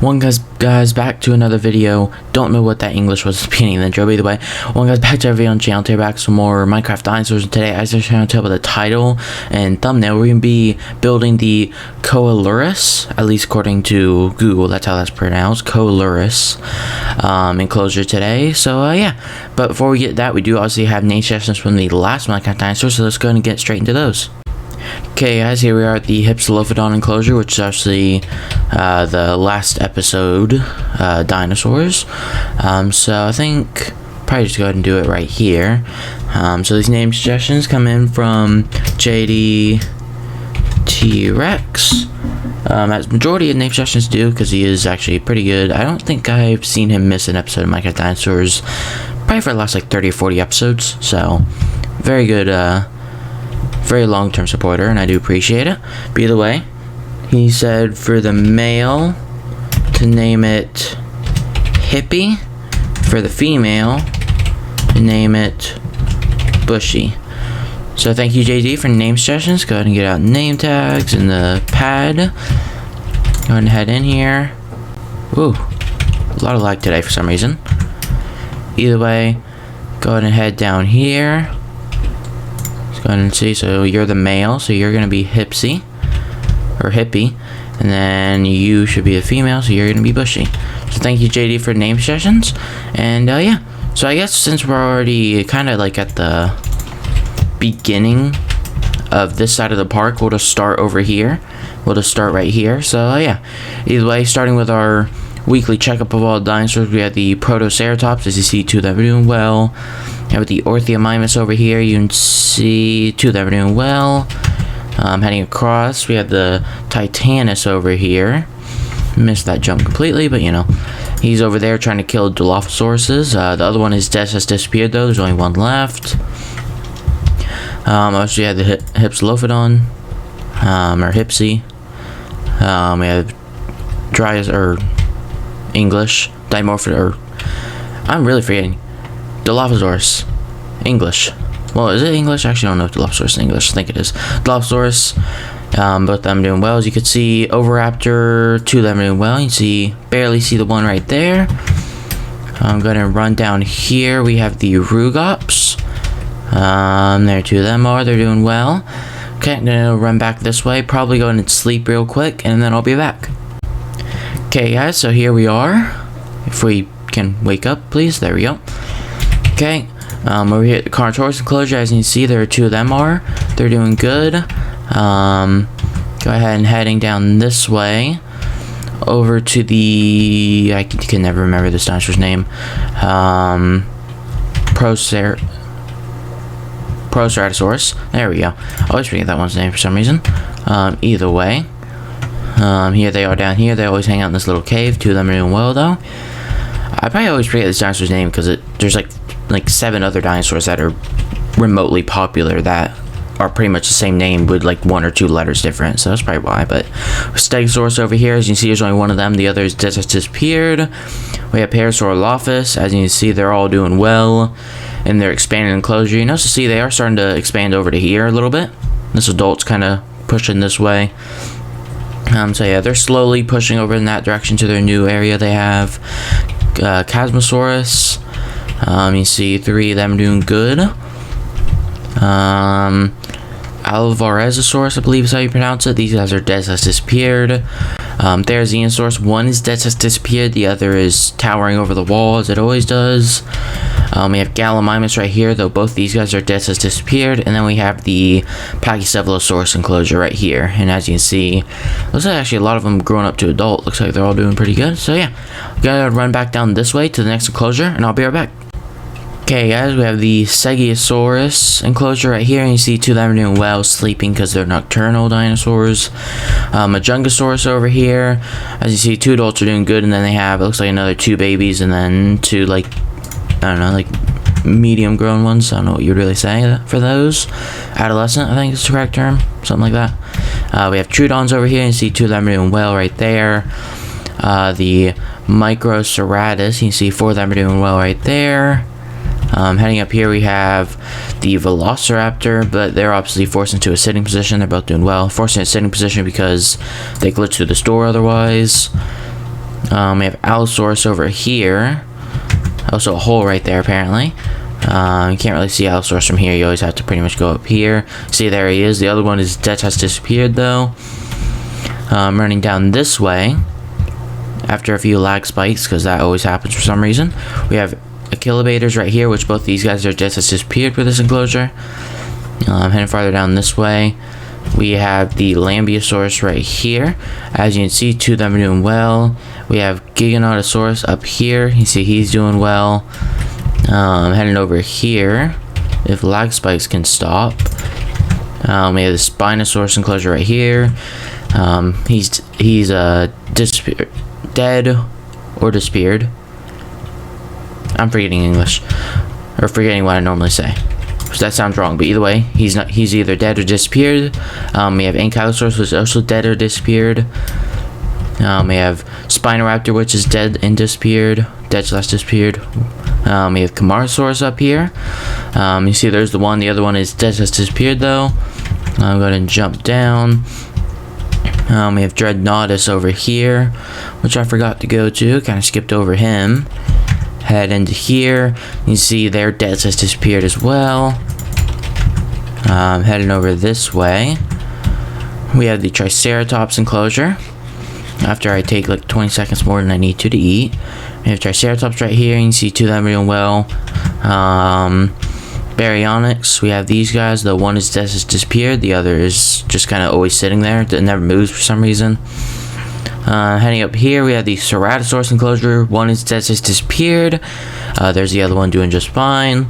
Guys, back to another video. Don't know what that English was at the beginning of the intro, but either way, guys, back to our video on the channel. Today, back some more Minecraft Dinosaurs. And today, as I was trying to tell by the title and thumbnail, we're gonna be building the Coelurus, at least according to Google. That's how that's pronounced, Coelurus, enclosure today. So yeah, but before we get that, we do obviously have name suggestions from the last Minecraft Dinosaurs. So let's go ahead and get straight into those. Okay guys, here we are at the Hypsilophodon enclosure, which is actually the last episode, Dinosaurs. So I think probably just go ahead and do it right here. So these name suggestions come in from JD T-Rex. As majority of name suggestions do, because he is actually pretty good. I don't think I've seen him miss an episode of Minecraft Dinosaurs probably for the last like 30 or 40 episodes. So very good, very long-term supporter, and I do appreciate it. But either way, he said for the male to name it Hippie, for the female to name it Bushy. So thank you, JD, for name suggestions. Go ahead and get out name tags and the pad. Go ahead and head in here. Ooh, a lot of lag today for some reason. Either way, go ahead and head down here. Go ahead and see, so you're the male, so you're gonna be Hipsy or Hippie, and then you should be a female, so you're gonna be Bushy. So thank you, JD, for name suggestions. And yeah, so I guess since we're already kind of like at the beginning of this side of the park, we'll just start over here. We'll just start right here. So yeah, either way, starting with our weekly checkup of all the dinosaurs, we have the Protoceratops, as you see, two that are doing well. We have the Orthiomymus over here, you can see two that are doing well. Heading across, we have the Titanus over here. Missed that jump completely, but you know, he's over there trying to kill Dilophosaurus. The other one, his death has disappeared though, there's only one left. Also we have the Hypsilophodon, or Hypsy. We have Dryas, or English, Dimorph, or I'm really forgetting. Dilophosaurus, English. Well, is it English? Actually, I don't know if Dilophosaurus is English. I think it is. Dilophosaurus, both of them doing well. As you can see, Oviraptor, two of them doing well. You can see, barely see the one right there. I'm going to run down here. We have the Rugops. There two of them are. They're doing well. Okay, I'm going to run back this way. Probably go in and sleep real quick, and then I'll be back. Okay, guys, so here we are. If we can wake up, please. There we go. Okay, over here at the Carnotaurus enclosure, as you can see, there are two of them are. They're doing good. Go ahead and heading down this way over to the, I can never remember this dinosaur's name. Proceratosaurus. There we go. I always forget that one's name for some reason. Either way, here they are down here. They always hang out in this little cave. Two of them are doing well though. I probably always forget this dinosaur's name because there's like 7 other dinosaurs that are remotely popular that are pretty much the same name with like 1 or 2 letters different, so that's probably why. But Stegosaurus over here, as you can see, there's only one of them. The others just disappeared. We have Parasaurolophus. As you can see, they're all doing well in their expanded enclosure. You notice to see they are starting to expand over to here a little bit. This adult's kind of pushing this way. So yeah, they're slowly pushing over in that direction to their new area they have. Chasmosaurus. You see 3 of them doing good. Alvarezzosaurus, I believe is how you pronounce it. These guys are dead, has disappeared. Therizinosaurus, one is dead, has disappeared. The other is towering over the wall, as it always does. We have Gallimimus right here, though both these guys are dead, has disappeared. And then we have the Pachycephalosaurus enclosure right here. And as you can see, looks like actually a lot of them grown up to adult. Looks like they're all doing pretty good. So yeah, gotta run back down this way to the next enclosure, and I'll be right back. Okay guys, we have the Segiosaurus enclosure right here, and you see two of them are doing well, sleeping because they're nocturnal dinosaurs. Majungasaurus over here, as you see, 2 adults are doing good, and then they have, it looks like another 2 babies, and then 2 like, I don't know, like medium grown ones. I don't know what you'd really say for those. Adolescent, I think is the correct term, something like that. We have Troodons over here, and you see 2 of them are doing well right there. The Microceratus, you can see 4 of them are doing well right there. Heading up here, we have the Velociraptor, but they're obviously forced into a sitting position. They're both doing well. Forced into a sitting position because they glitch through this door otherwise. We have Allosaurus over here. Also a hole right there, apparently. You can't really see Allosaurus from here. You always have to pretty much go up here. See, there he is. The other one is dead, has disappeared, though. Running down this way. After a few lag spikes, because that always happens for some reason. We have Achillobators right here, which both these guys are just has disappeared for this enclosure. Heading farther down this way. We have the Lambeosaurus right here. As you can see, two of them are doing well. We have Giganotosaurus up here. You see he's doing well. Heading over here, if lag spikes can stop. We have the Spinosaurus enclosure right here. He's dead or disappeared. I'm forgetting English, or forgetting what I normally say. So that sounds wrong, but either way, he's either dead or disappeared. We have Ankylosaurus, which is also dead or disappeared. We have Spinoraptor, which is dead and disappeared. Dead/disappeared. We have Camarasaurus up here. You see there's the one. The other one is dead/disappeared, though. I'm going to jump down. We have Dreadnoughtus over here, which I forgot to go to. Kind of skipped over him. Head into here. You see their dead has disappeared as well. Heading over this way. We have the Triceratops enclosure. After I take like 20 seconds more than I need to eat. We have Triceratops right here. You can see two of them doing well. Baryonyx. We have these guys. The one is dead has disappeared. The other is just kind of always sitting there. It never moves for some reason. Heading up here, we have the Ceratosaurus enclosure. One is dead has disappeared. There's the other one doing just fine.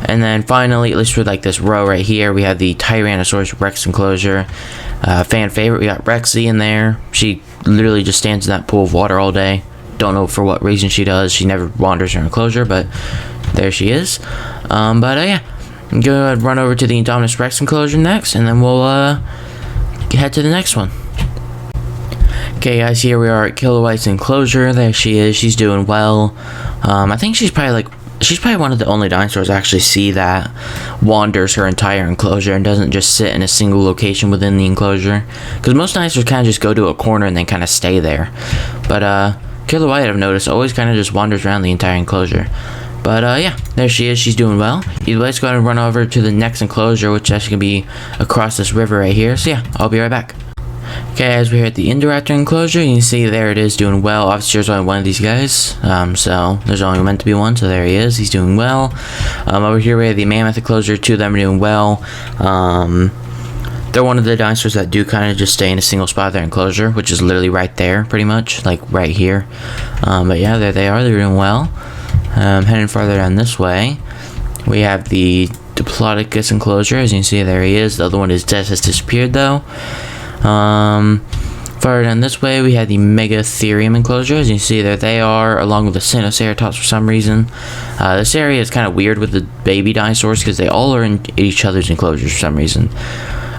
And then finally, at least for like this row right here, we have the Tyrannosaurus Rex enclosure. Fan favorite, we got Rexy in there. She literally just stands in that pool of water all day. Don't know for what reason she does. She never wanders her enclosure, but there she is. Yeah, I'm gonna run over to the Indominus Rex enclosure next, and then we'll head to the next one. Okay, guys, here we are at Coelurus enclosure. There she is. She's doing well. I think she's probably one of the only dinosaurs I actually see that wanders her entire enclosure and doesn't just sit in a single location within the enclosure. Because most dinosaurs kind of just go to a corner and then kind of stay there. But Coelurus, I've noticed, always kind of just wanders around the entire enclosure. But yeah, there she is. She's doing well. Either way, let's go ahead and run over to the next enclosure, which is actually going to be across this river right here. So yeah, I'll be right back. Okay, as we're at the Indoraptor enclosure, you can see there it is doing well. Obviously, there's only one of these guys, so there's only meant to be one, so there he is. He's doing well. Over here, we have the Mammoth enclosure. Two of them are doing well. They're one of the dinosaurs that do kind of just stay in a single spot of their enclosure, which is literally right there, pretty much, like right here. But yeah, there they are. They're doing well. Heading farther down this way, we have the Diplodocus enclosure. As you can see, there he is. The other one is dead, has disappeared, though. Farther down this way, we have the Megatherium enclosure. As you can see, there they are, along with the Sinoceratops for some reason. This area is kind of weird with the baby dinosaurs because they all are in each other's enclosures for some reason.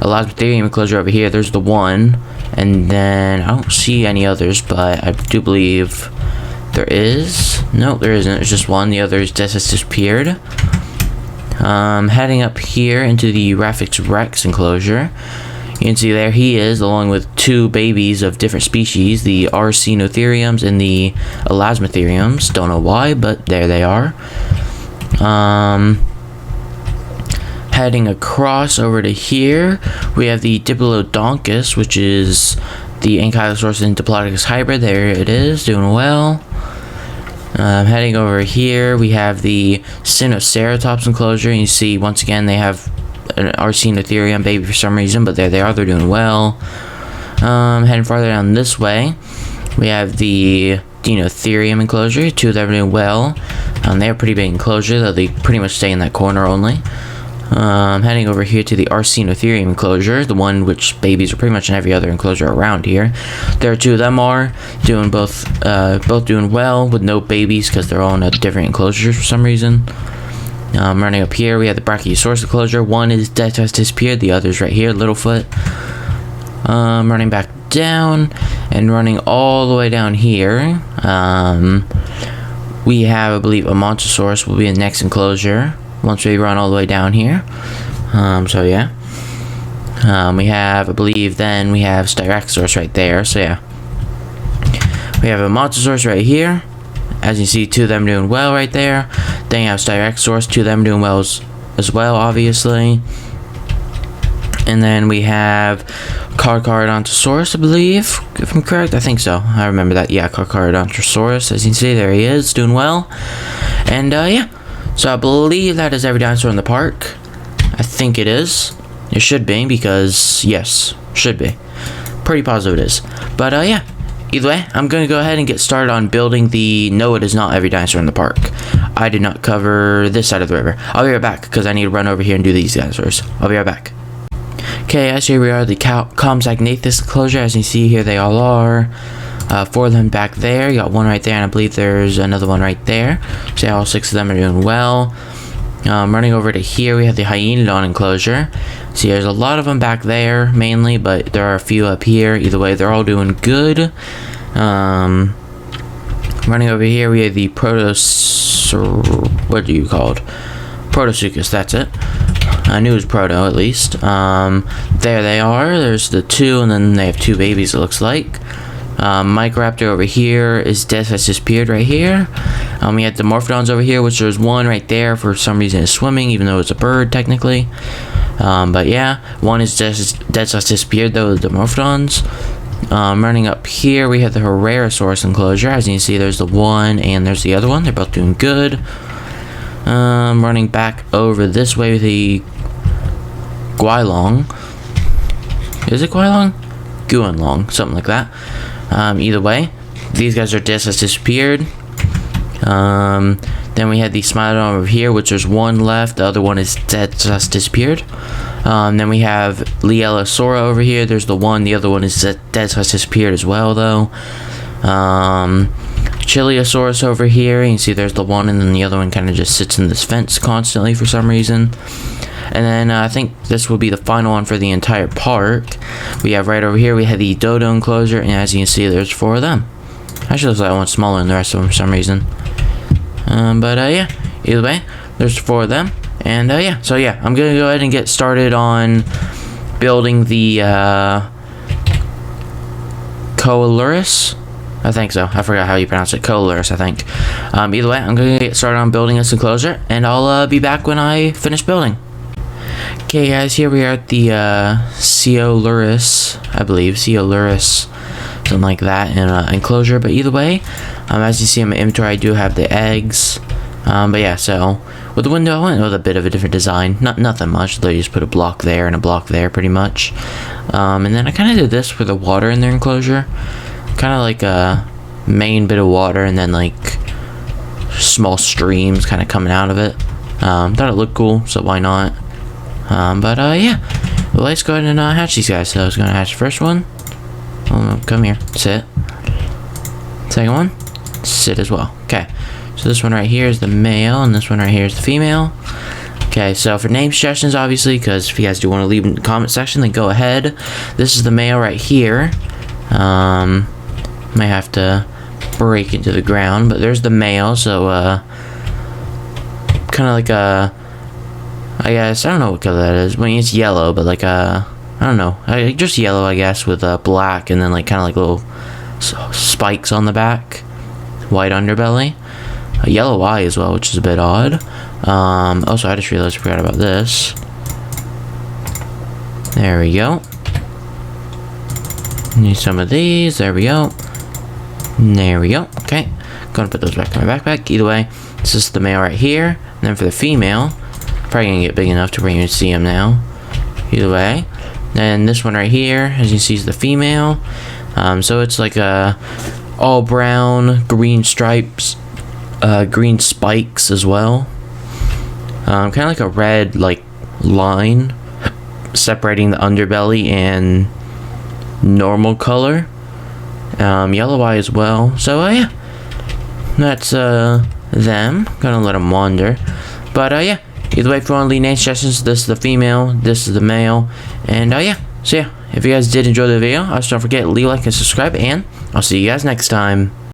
Elasmotherium enclosure over here, there's the one, and then I don't see any others, but I do believe there is. No, there isn't. There's just one. The other is just has disappeared. Heading up here into the Raphix Rex enclosure. You can see there he is, along with two babies of different species, the Arsinotheriums and the Elasmotheriums. Don't know why, but there they are. Heading across over to here, we have the Diplodocus, which is the Ankylosaurus and Diplodocus hybrid. There it is, doing well. Heading over here, we have the Sinoceratops enclosure. And you see, once again, they have an Arsinotherium baby for some reason, but there they are, they're doing well. Heading farther down this way, we have the Dinotherium enclosure. Two of them are doing well. They're a pretty big enclosure, though they pretty much stay in that corner only. Heading over here to the Arsinotherium enclosure, the one which babies are pretty much in every other enclosure around here. There are two of them are doing both doing well with no babies because they're all in a different enclosures for some reason. Running up here, we have the Brachiosaurus enclosure. One is dead, has disappeared. The other's right here, Littlefoot. Running back down and running all the way down here. We have, I believe, a Montosaurus will be in the next enclosure once we run all the way down here. So yeah. We have, I believe, then we have Styracosaurus right there. So yeah. We have a Montosaurus right here. As you see, 2 of them doing well right there. Then you have Styracosaurus, 2 of them doing well as well, obviously. And then we have Carcharodontosaurus, I believe, if I'm correct. I think so. I remember that. Yeah, Carcharodontosaurus. As you can see, there he is, doing well. And yeah, so I believe that is every dinosaur in the park. I think it is. It should be, because yes, should be. Pretty positive it is. But yeah, either way, I'm going to go ahead and get started on building the... No, it is not every dinosaur in the park. I did not cover this side of the river. I'll be right back, because I need to run over here and do these dinosaurs. I'll be right back. Okay, as here we are, the Compsognathus enclosure. As you see here, they all are. 4 of them back there. You got 1 right there, and I believe there's another one right there. So all 6 of them are doing well. Running over to here, we have the Hyaenodon enclosure. See, there's a lot of them back there, mainly, but there are a few up here. Either way, they're all doing good. Running over here, we have the what do you call it? Protosuchus, that's it. I knew it was Proto, at least. There they are. There's the 2, and then they have 2 babies, it looks like. Microraptor over here is dead, has disappeared right here. We had the Morphodons over here, which there's 1 right there. For some reason it's swimming, even though it's a bird, technically. But yeah, 1 is dead, has disappeared, though, the Morphodons. Running up here, we have the Herrerasaurus enclosure. As you can see, there's the 1, and there's the other one. They're both doing good. Running back over this way with the Guilong. Is it Guilong? Guanlong, something like that. Either way, these guys are dead, has disappeared. Then we had the Smilodon over here, which there's 1 left. The other one is dead, has disappeared. Then we have Liellosaura over here. There's the 1. The other one is dead, has disappeared as well, though. Chiliosaurus over here. You can see there's the 1, and then the other one kind of just sits in this fence constantly for some reason. And then I think this will be the final one for the entire park. We have right over here, we have the Dodo enclosure, and as you can see, there's 4 of them. Actually, looks like one smaller than the rest of them for some reason. But yeah, either way, there's 4 of them. And yeah, so yeah, I'm going to go ahead and get started on building the Coelurus. I think so. I forgot how you pronounce it. Coelurus, I think. Either way, I'm going to get started on building this enclosure, and I'll be back when I finish building. Okay, guys, here we are at the Coelurus, I believe. Coelurus, something like that, in an enclosure. But either way, as you see in my inventory, I do have the eggs. But yeah, so with the window, I went with a bit of a different design. Nothing much. They just put a block there and a block there, pretty much. And then I kind of did this for the water in their enclosure. Kind of like a main bit of water, and then like small streams kind of coming out of it. Thought it looked cool, so why not? But yeah, well, let's go ahead and hatch these guys. So I was going to hatch the first one. Oh, come here, sit. Second one, sit as well. Okay, so this one right here is the male, and this one right here is the female. Okay, so for name suggestions, obviously, because if you guys do want to leave in the comment section, then go ahead. This is the male right here. Might have to break into the ground, but there's the male. So kind of like a, I guess, I don't know what color that is. I mean, it's yellow, but like a, I don't know, just yellow, I guess, with black, and then like kind of like little spikes on the back, white underbelly, a yellow eye as well, which is a bit odd. Also, I just realized I forgot about this. There we go. Need some of these. There we go. There we go. Okay, gonna put those back in my backpack. Either way, this is the male right here, and then for the female, probably gonna get big enough to where you can see him now. Either way, then this one right here, as you see, is the female. So it's like a all brown, green stripes, green spikes as well. Kind of like a red like line separating the underbelly and normal color. Yellow eye as well. So yeah, that's them. Gonna let them wander. But yeah, either way, if you want to leave name suggestions, this is the female, this is the male, and yeah. So yeah, if you guys did enjoy the video, also don't forget to leave a like and subscribe, and I'll see you guys next time.